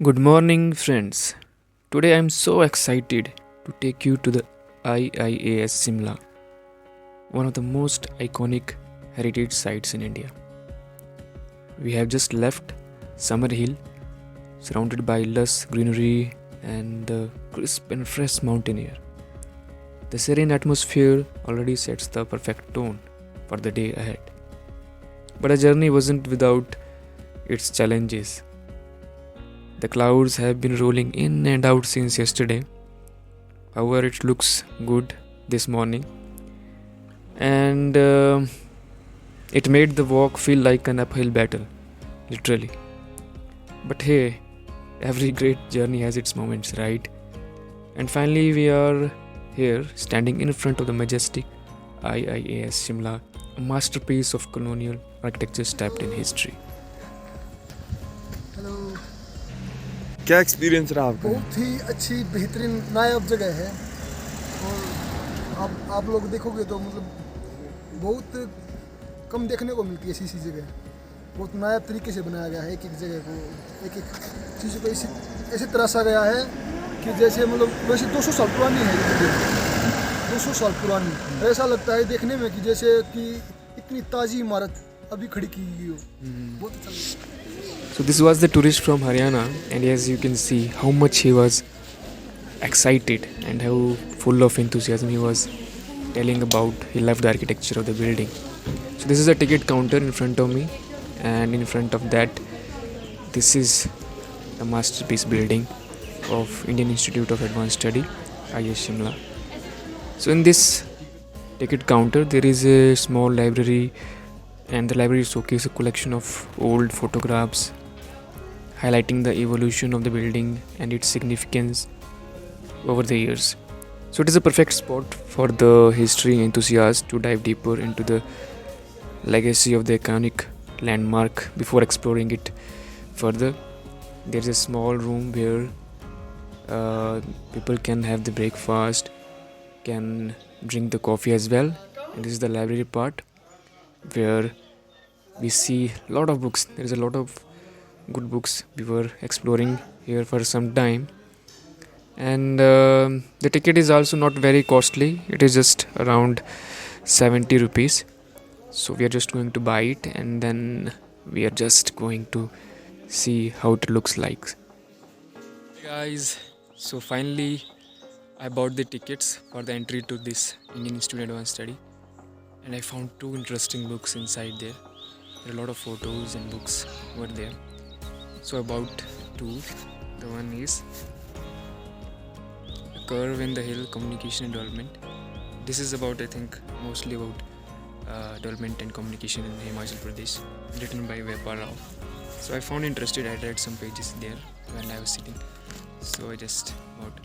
Good morning, friends. Today I'm so excited to take you to the IIAS Shimla, one of the most iconic heritage sites in India. We have just left Summer Hill, surrounded by lush greenery and the crisp and fresh mountain air. The serene atmosphere already sets the perfect tone for the day ahead. But the journey wasn't without its challenges. The clouds have been rolling in and out since yesterday. However, it looks good this morning, and it made the walk feel like an uphill battle, literally. But hey, every great journey has its moments, right? And finally, we are here standing in front of the majestic IIAS Shimla, a masterpiece of colonial architecture steeped in history. Hello. क्या experience रहा आपका? बहुत ही अच्छी बेहतरीन नायाब जगह है और आप लोग देखोगे तो मतलब बहुत कम देखने को मिलती है ऐसी जगह। बहुत नायाब तरीके से बनाया गया है, एक एक जगह को एक एक चीज़ को ऐसे तराशा गया है कि जैसे मतलब वैसे 200 साल पुरानी है ये जगह, 200 साल पुरानी। ऐसा लगता है देखने में कि जैसे कि इतनी ताज़ी इमारत अभी खड़ी की गई हो। बहुत अच्छा लगता है। So this was the tourist from Haryana, and as you can see how much he was excited and how full of enthusiasm he was telling about he loved the architecture of the building. So this is a ticket counter in front of me, and in front of that this is the masterpiece building of Indian Institute of Advanced Study, IIAS Shimla. So in this ticket counter there is a small library, and the library showcases a collection of old photographs highlighting the evolution of the building and its significance over the years. So it is a perfect spot for the history enthusiast to dive deeper into the legacy of the iconic landmark before exploring it further. There is a small room where people can have the breakfast, can drink the coffee as well. And this is the library part where we see a lot of books. There is a lot of good books. We were exploring here for some time, and the ticket is also not very costly. It is just around 70 rupees. So we are just going to buy it, and then we are just going to see how it looks like. Hey guys, so finally I bought the tickets for the entry to this Indian Institute of Advanced Study, and I found two interesting books inside there. There are a lot of photos and books over there. So I bought two. The one is A Curve in the Hill, Communication and Development. This is about, I think, mostly about development and communication in Himachal Pradesh, written by Vepar Rao. So I found interested. I read some pages there when I was sitting. So I just bought.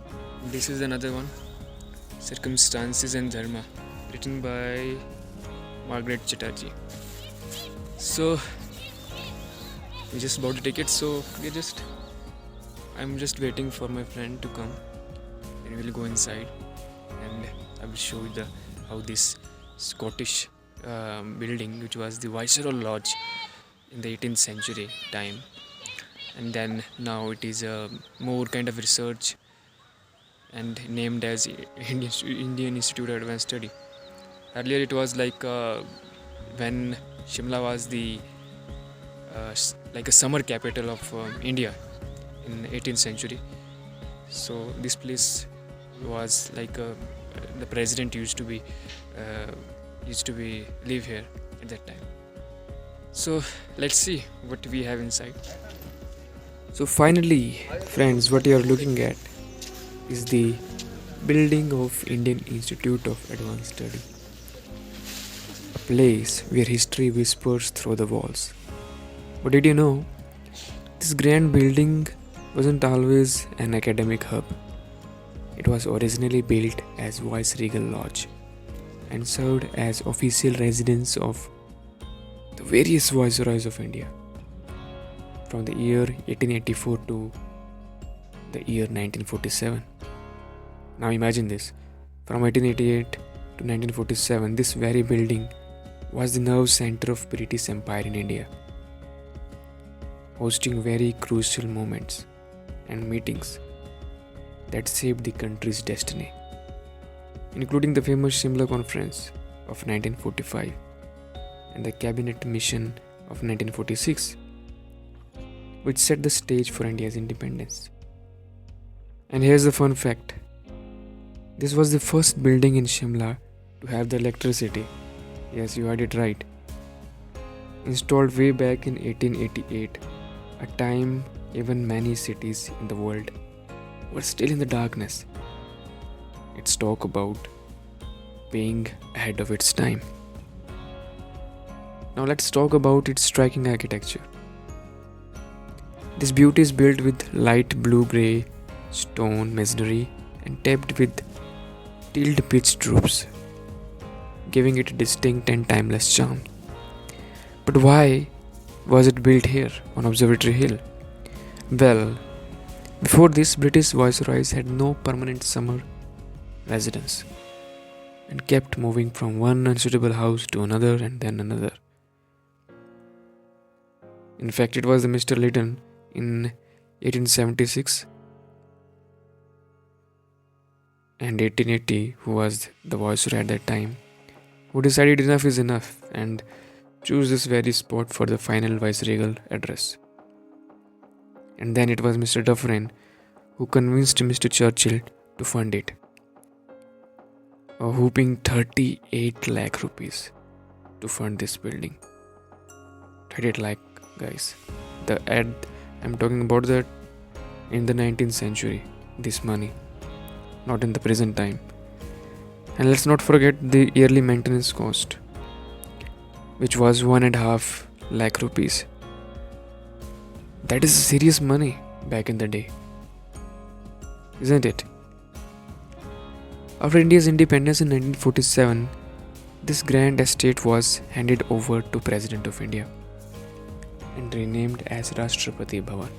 This is another one, Circumstances and Dharma, written by Margaret Chatterjee. So we just bought the ticket, so I'm just waiting for my friend to come, and we'll go inside and I will show you how this Scottish building, which was the Viceregal lodge in the 18th century time, and then now it is a more kind of research and named as Indian Institute of Advanced Study. Earlier it was like when Shimla was the like a summer capital of India in 18th century. So this place was like the president used to be live here at that time. So let's see what we have inside. So finally, friends, what you are looking at is the building of Indian Institute of Advanced Study, a place where history whispers through the walls. But did you know, this grand building wasn't always an academic hub. It was originally built as Viceregal Lodge and served as official residence of the various viceroys of India from the year 1884 to the year 1947. Now imagine this, from 1888 to 1947, this very building was the nerve center of British Empire in India, hosting very crucial moments and meetings that shaped the country's destiny, including the famous Shimla Conference of 1945 and the Cabinet Mission of 1946, which set the stage for India's independence. And here's the fun fact: this was the first building in Shimla to have the electricity. Yes, you heard it right. Installed way back in 1888, a time even many cities in the world were still in the darkness. It's talk about being ahead of its time. Now let's talk about its striking architecture. This beauty is built with light blue-grey stone masonry and topped with tiled pitched roofs, giving it a distinct and timeless charm. But why was it built here on Observatory Hill? Well, before this, British viceroys had no permanent summer residence and kept moving from one unsuitable house to another and then another. In fact, it was the Mr. Lytton in 1876 and 1880, who was the viceroy at that time, who decided enough is enough and chose this very spot for the final Viceregal address. And then it was Mr. Dufferin who convinced Mr. Churchill to fund it, a whooping 38 lakh rupees to fund this building. 38 lakh, guys. The ad I'm talking about that in the 19th century, this money, not in the present time. And let's not forget the yearly maintenance cost, which was 1.5 lakh rupees. That is serious money back in the day, isn't it? After India's independence in 1947, this grand estate was handed over to President of India and renamed as Rashtrapati Bhavan,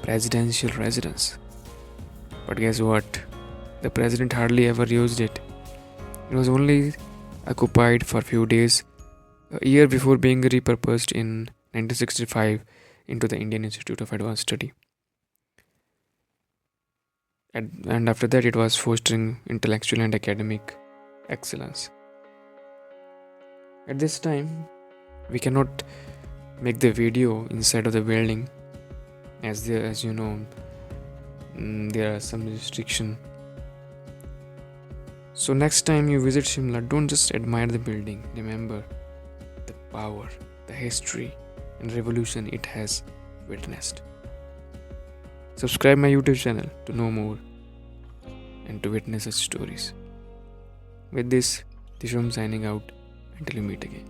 Presidential Residence. But guess what? The president hardly ever used it. It was only occupied for a few days, a year before being repurposed in 1965 into the Indian Institute of Advanced Study. And after that, it was fostering intellectual and academic excellence. At this time, we cannot make the video inside of the building, as you know, there are some restriction. So next time you visit Shimla, don't just admire the building. Remember the power, the history and revolution it has witnessed. Subscribe my YouTube channel to know more and to witness such stories. With this, Tishram signing out until we meet again.